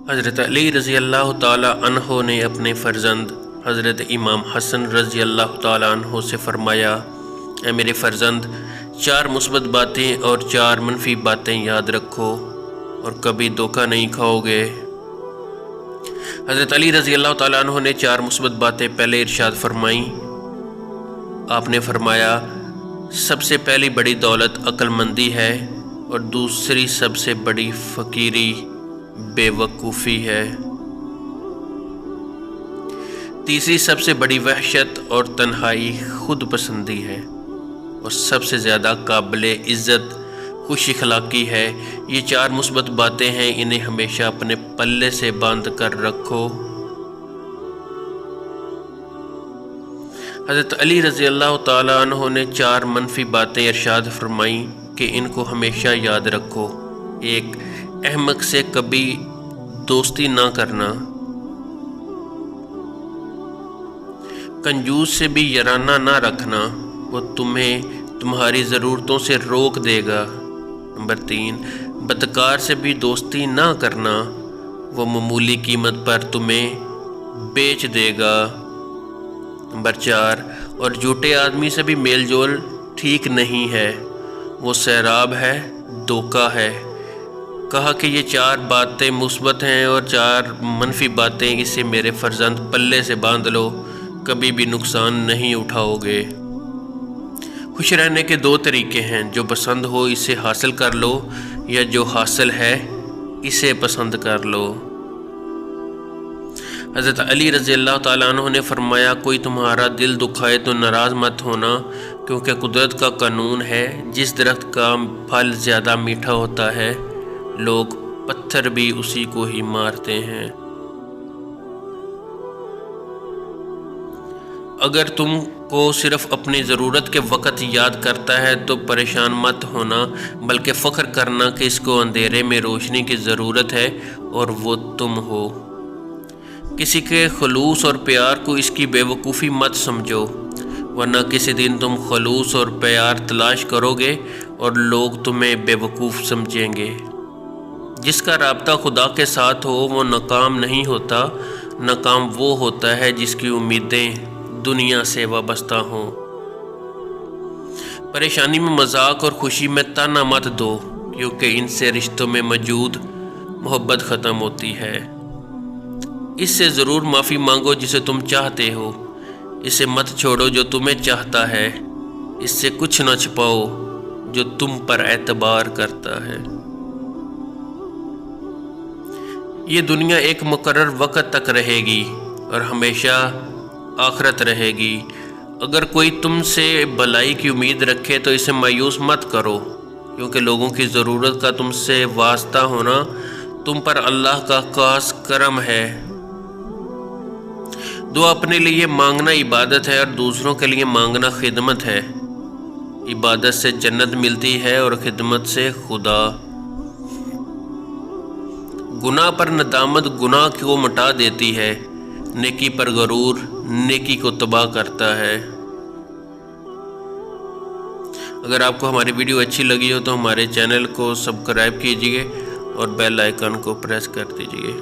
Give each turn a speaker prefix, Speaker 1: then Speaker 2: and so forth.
Speaker 1: حضرت علی رضی اللہ تعالی عنہ نے اپنے فرزند حضرت امام حسن رضی اللہ تعالی عنہ سے فرمایا، اے میرے فرزند، 4 مثبت باتیں اور 4 منفی باتیں یاد رکھو اور کبھی دھوکہ نہیں کھاؤ گے۔ حضرت علی رضی اللہ تعالیٰ عنہ نے 4 مثبت باتیں پہلے ارشاد فرمائیں۔ آپ نے فرمایا، سب سے پہلی بڑی دولت عقل مندی ہے اور دوسری سب سے بڑی فقیری بے وقوفی ہے، تیسری سب سے بڑی وحشت اور تنہائی خود پسندی ہے، اور سب سے زیادہ قابل عزت خوش اخلاقی ہے۔ یہ 4 مثبت باتیں ہیں، انہیں ہمیشہ اپنے پلے سے باندھ کر رکھو۔ حضرت علی رضی اللہ تعالیٰ عنہ نے 4 منفی باتیں ارشاد فرمائیں کہ ان کو ہمیشہ یاد رکھو۔ 1، احمق سے کبھی دوستی نہ کرنا، کنجوس سے بھی یارانہ نہ رکھنا، وہ تمہیں تمہاری ضرورتوں سے روک دے گا۔ نمبر 3، بدکار سے بھی دوستی نہ کرنا، وہ معمولی قیمت پر تمہیں بیچ دے گا۔ نمبر 4، اور جھوٹے آدمی سے بھی میل جول ٹھیک نہیں ہے، وہ سیراب ہے، دھوکہ ہے۔ کہا کہ یہ 4 باتیں مثبت ہیں اور 4 منفی باتیں، اسے میرے فرزند پلے سے باندھ لو، کبھی بھی نقصان نہیں اٹھاؤ گے۔ خوش رہنے کے 2 طریقے ہیں، جو پسند ہو اسے حاصل کر لو، یا جو حاصل ہے اسے پسند کر لو۔ حضرت علی رضی اللہ تعالیٰ عنہ نے فرمایا، کوئی تمہارا دل دکھائے تو ناراض مت ہونا، کیونکہ قدرت کا قانون ہے، جس درخت کا پھل زیادہ میٹھا ہوتا ہے، لوگ پتھر بھی اسی کو ہی مارتے ہیں۔ اگر تم کو صرف اپنی ضرورت کے وقت یاد کرتا ہے تو پریشان مت ہونا، بلکہ فخر کرنا کہ اس کو اندھیرے میں روشنی کی ضرورت ہے اور وہ تم ہو۔ کسی کے خلوص اور پیار کو اس کی بے وقوفی مت سمجھو، ورنہ کسی دن تم خلوص اور پیار تلاش کرو گے اور لوگ تمہیں بے وقوف سمجھیں گے۔ جس کا رابطہ خدا کے ساتھ ہو وہ ناکام نہیں ہوتا، ناکام وہ ہوتا ہے جس کی امیدیں دنیا سے وابستہ ہوں۔ پریشانی میں مذاق اور خوشی میں تانا مت دو، کیونکہ ان سے رشتوں میں موجود محبت ختم ہوتی ہے۔ اس سے ضرور معافی مانگو جسے تم چاہتے ہو، اسے مت چھوڑو جو تمہیں چاہتا ہے، اس سے کچھ نہ چھپاؤ جو تم پر اعتبار کرتا ہے۔ یہ دنیا ایک مقرر وقت تک رہے گی اور ہمیشہ آخرت رہے گی۔ اگر کوئی تم سے بھلائی کی امید رکھے تو اسے مایوس مت کرو، کیونکہ لوگوں کی ضرورت کا تم سے واسطہ ہونا تم پر اللہ کا خاص کرم ہے۔ دعا اپنے لیے مانگنا عبادت ہے اور دوسروں کے لیے مانگنا خدمت ہے۔ عبادت سے جنت ملتی ہے اور خدمت سے خدا۔ گناہ پر ندامت گناہ کو مٹا دیتی ہے، نیکی پر غرور نیکی کو تباہ کرتا ہے۔ اگر آپ کو ہماری ویڈیو اچھی لگی ہو تو ہمارے چینل کو سبسکرائب کیجیے اور بیل آئیکن کو پریس کر دیجیے۔